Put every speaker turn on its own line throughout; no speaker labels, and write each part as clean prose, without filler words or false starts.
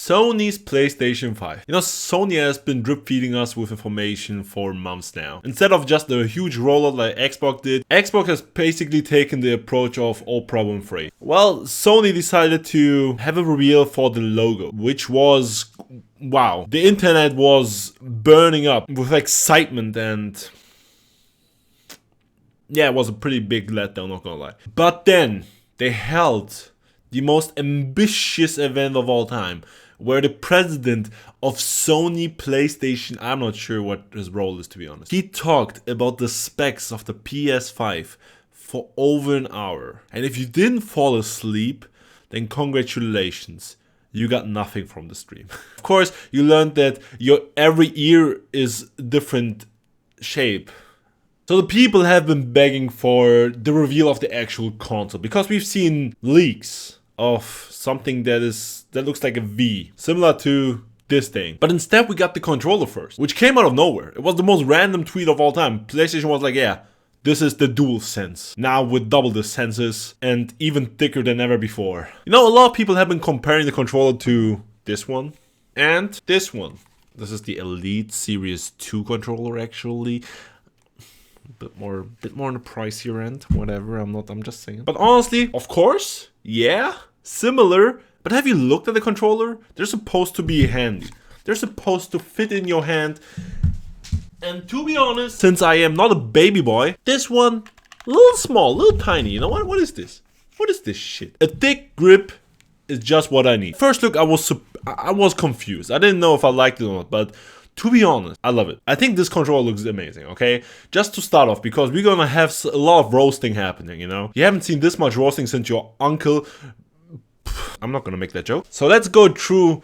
Sony's PlayStation 5. You know, Sony has been drip feeding us with information for months now. Instead of just a huge rollout like Xbox did, Xbox has basically taken the approach of all problem free. Well, Sony decided to have a reveal for the logo, which was, wow. The internet was burning up with excitement, and yeah, it was a pretty big letdown, not gonna lie. But then they held the most ambitious event of all time, where the president of Sony Playstation, I'm not sure what his role is to be honest, he talked about the specs of the PS5 for over an hour. And if you didn't fall asleep, then congratulations, you got nothing from the stream. Of course, you learned that your every ear is different shape. So the people have been begging for the reveal of the actual console, because we've seen leaks of something that looks like a V, similar to this thing. But instead we got the controller first, which came out of nowhere. It was the most random tweet of all time. PlayStation was like, yeah, this is the Dualsense, now with double the senses and even thicker than ever before. You know, a lot of people have been comparing the controller to this one and this one. This is the Elite Series 2 controller actually. Bit more on the pricier end, whatever, I'm just saying. But honestly, of course, yeah, similar, but have you looked at the controller? They're supposed to be handy. They're supposed to fit in your hand. And to be honest, since I am not a baby boy, this one, a little small, a little tiny, you know what? What is this? What is this shit? A thick grip is just what I need. First look, I was confused. I didn't know if I liked it or not, but to be honest, I love it. I think this controller looks amazing, okay? Just to start off, because we're gonna have a lot of roasting happening, you know? You haven't seen this much roasting since your uncle... I'm not gonna make that joke. So let's go through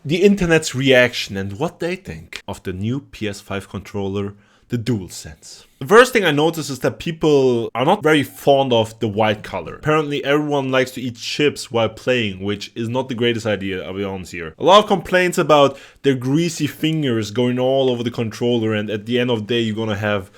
the internet's reaction and what they think of the new PS5 controller, the Dualsense. The first thing I noticed is that people are not very fond of the white color. Apparently everyone likes to eat chips while playing, which is not the greatest idea, I'll be honest here. A lot of complaints about their greasy fingers going all over the controller, and at the end of the day you're gonna have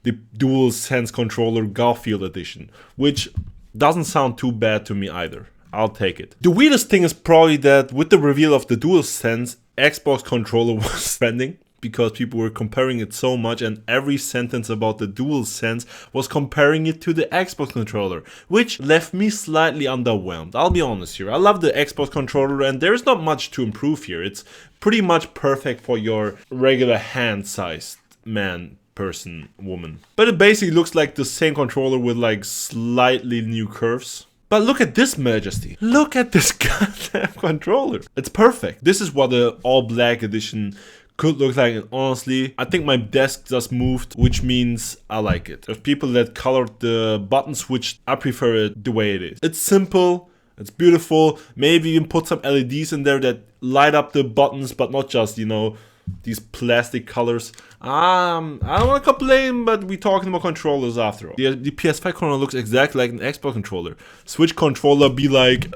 the Dualsense controller Garfield edition, which doesn't sound too bad to me either. I'll take it. The weirdest thing is probably that with the reveal of the Dualsense, Xbox controller was trending, because people were comparing it so much, and every sentence about the Dualsense was comparing it to the Xbox controller, which left me slightly underwhelmed. I'll be honest here. I love the Xbox controller and there's not much to improve here. It's pretty much perfect for your regular hand-sized man, person, woman. But it basically looks like the same controller with like slightly new curves. But look at this majesty. Look at this goddamn controller. It's perfect. This is what the all-black edition could look like, and honestly, I think my desk just moved, which means I like it. There's people that colored the button switch, I prefer it the way it is. It's simple, it's beautiful, maybe even put some LEDs in there that light up the buttons, but not just, you know, these plastic colors. I don't want to complain, but we're talking about controllers after all. The PS5 controller looks exactly like an Xbox controller. Switch controller be like...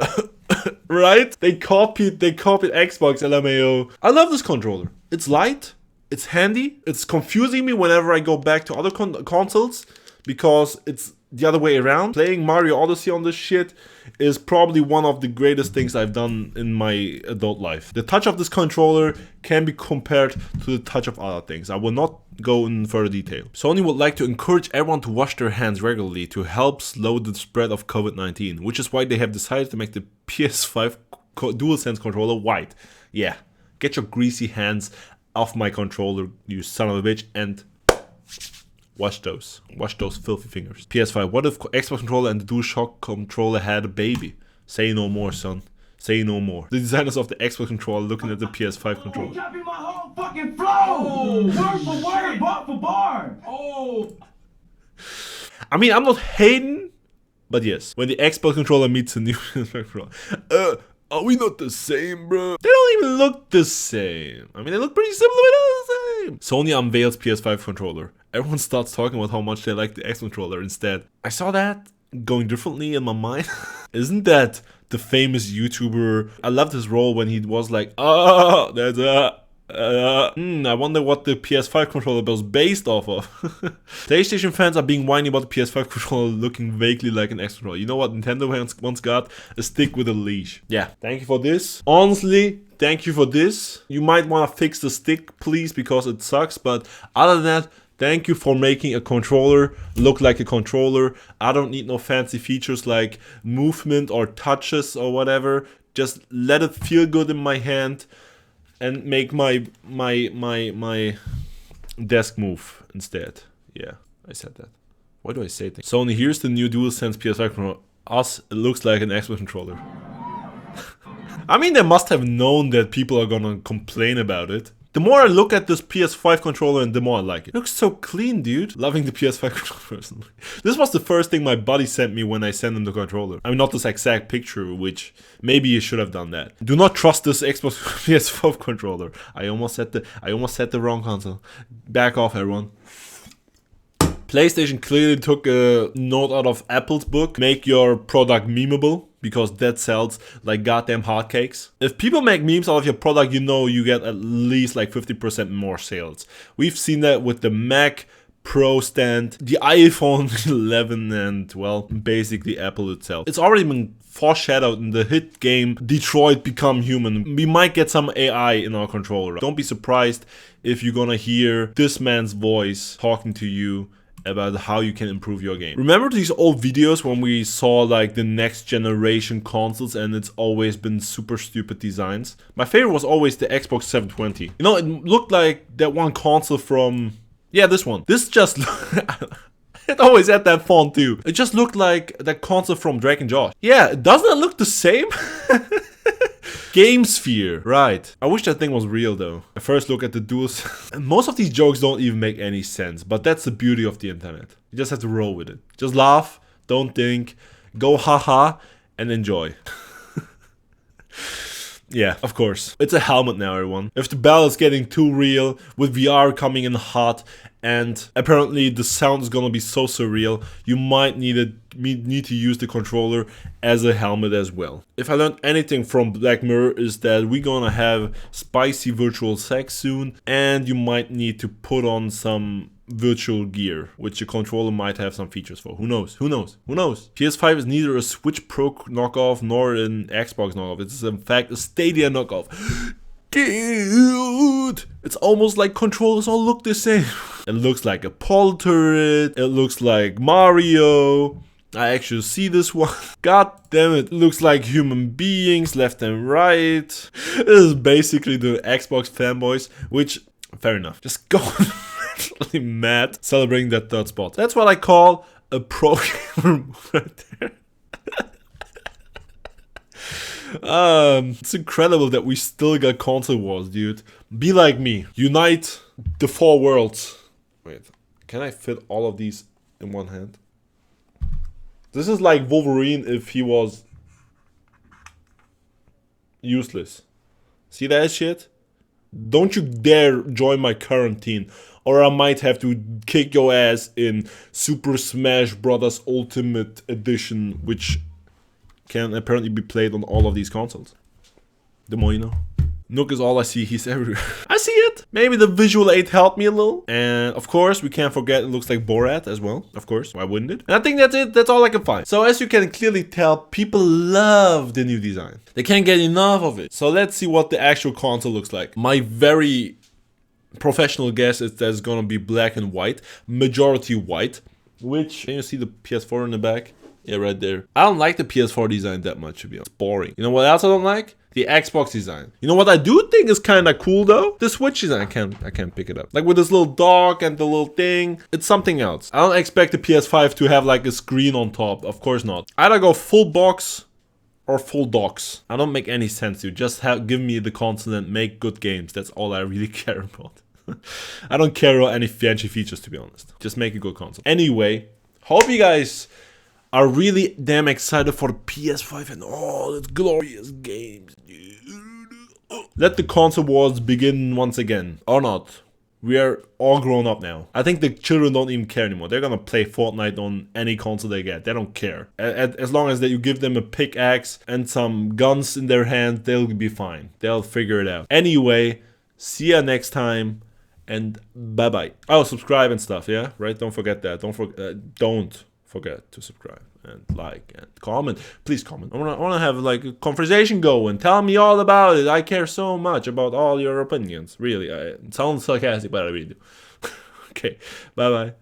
right? They copied Xbox, LMAO. I love this controller. It's light, it's handy, it's confusing me whenever I go back to other consoles, because it's the other way around. Playing Mario Odyssey on this shit is probably one of the greatest things I've done in my adult life. The touch of this controller can be compared to the touch of other things. I will not go in further detail. Sony would like to encourage everyone to wash their hands regularly to help slow the spread of COVID-19, which is why they have decided to make the PS5 DualSense controller white. Yeah, get your greasy hands off my controller, you son of a bitch, and wash those filthy fingers. PS5, what if Xbox controller and the DualShock controller had a baby? Say no more, son. Say no more. The designers of the Xbox controller looking at the PS5 controller.
You copied my whole fucking flow! Oh, word for word, bar for bar! Oh!
I mean, I'm not hating, but yes. When the Xbox controller meets a new controller. Are we not the same, bro? They don't even look the same. I mean, they look pretty similar, but not the same. Sony unveils PS5 controller. Everyone starts talking about how much they like the Xbox controller instead. I saw that going differently in my mind. Isn't that the famous YouTuber? I loved his role when he was like, oh, that's I wonder what the PS5 controller was based off of. PlayStation fans are being whiny about the PS5 controller looking vaguely like an X controller. You know what Nintendo once got? A stick with a leash. Yeah, thank you for this. Honestly, thank you for this. You might want to fix the stick, please, because it sucks. But other than that, thank you for making a controller look like a controller. I don't need no fancy features like movement or touches or whatever. Just let it feel good in my hand and make my desk move instead. Yeah, I said that. Why do I say things? Sony, here's the new DualSense PS5 controller. Us, it looks like an Xbox controller. I mean, they must have known that people are gonna complain about it. The more I look at this PS5 controller, and the more I like it. It looks so clean, dude. Loving the PS5 controller personally. This was the first thing my buddy sent me when I sent him the controller. I mean, not this exact picture, which maybe you should have done that. Do not trust this Xbox PS5 controller. I almost said the wrong console. Back off, everyone. PlayStation clearly took a note out of Apple's book. Make your product memeable, because that sells like goddamn hotcakes. If people make memes out of your product, you know you get at least like 50% more sales. We've seen that with the Mac Pro stand, the iPhone 11, and well, basically Apple itself. It's already been foreshadowed in the hit game Detroit Become Human. We might get some AI in our controller. Don't be surprised if you're gonna hear this man's voice talking to you about how you can improve your game. Remember these old videos when we saw like the next generation consoles and it's always been super stupid designs? My favorite was always the Xbox 720. You know, it looked like that one console from... yeah, this one. This just... it always had that font too. It just looked like that console from Drake and Josh. Yeah, doesn't it look the same? Game Sphere, right. I wish that thing was real though. A first look at the DualSense. Most of these jokes don't even make any sense, but that's the beauty of the internet. You just have to roll with it. Just laugh, don't think, go haha, and enjoy. Yeah, of course. It's a helmet now, everyone. If the battle is getting too real, with VR coming in hot, and apparently the sound is gonna be so surreal, you might need to use the controller as a helmet as well. If I learned anything from Black Mirror is that we're gonna have spicy virtual sex soon, and you might need to put on some virtual gear, which your controller might have some features for. Who knows? Who knows? Who knows? PS5 is neither a Switch Pro knockoff nor an Xbox knockoff. It's in fact a Stadia knockoff. Dude! It's almost like controllers all look the same. It looks like a Pol turret. It looks like Mario. I actually see this one. God damn it. It looks like human beings left and right. This is basically the Xbox fanboys, which, fair enough. Just go mad celebrating that third spot. That's what I call a pro gamer move right there. It's incredible that we still got console wars, dude. Be like me. Unite the four worlds. Wait, can I fit all of these in one hand? This is like Wolverine if he was useless. See that shit? Don't you dare join my current team, or I might have to kick your ass in Super Smash Bros. Ultimate Edition, which can apparently be played on all of these consoles. The more you know. Nook is all I see, he's everywhere. I see it! Maybe the visual aid helped me a little. And of course, we can't forget it looks like Borat as well. Of course, why wouldn't it? And I think that's it, that's all I can find. So as you can clearly tell, people love the new design. They can't get enough of it. So let's see what the actual console looks like. My very professional guess is that it's gonna be black and white. Majority white. Which, can you see the PS4 in the back? Yeah, right there. I don't like the PS4 design that much, to be honest. It's boring. You know what else I don't like? The Xbox design. You know what I do think is kind of cool though? The Switch design. I can't pick it up. Like with this little dog and the little thing. It's something else. I don't expect the PS5 to have like a screen on top. Of course not. Either go full box or full docks. I don't make any sense, dude. Just give me the console and make good games. That's all I really care about. I don't care about any fancy features, to be honest. Just make a good console. Anyway, hope you guys are really damn excited for the PS5 and all its glorious games, dude. Let the console wars begin once again. Or not. We are all grown up now. I think the children don't even care anymore. They're gonna play Fortnite on any console they get. They don't care. As long as you give them a pickaxe and some guns in their hand, they'll be fine. They'll figure it out. Anyway, See ya next time, and bye bye. Oh, subscribe and stuff, yeah, right? Don't forget that. Don't forget to subscribe and like and comment. Please comment. I wanna have like a conversation going. Tell me all about it. I care so much about all your opinions. Really, it sounds sarcastic, but I really do. Okay, bye bye.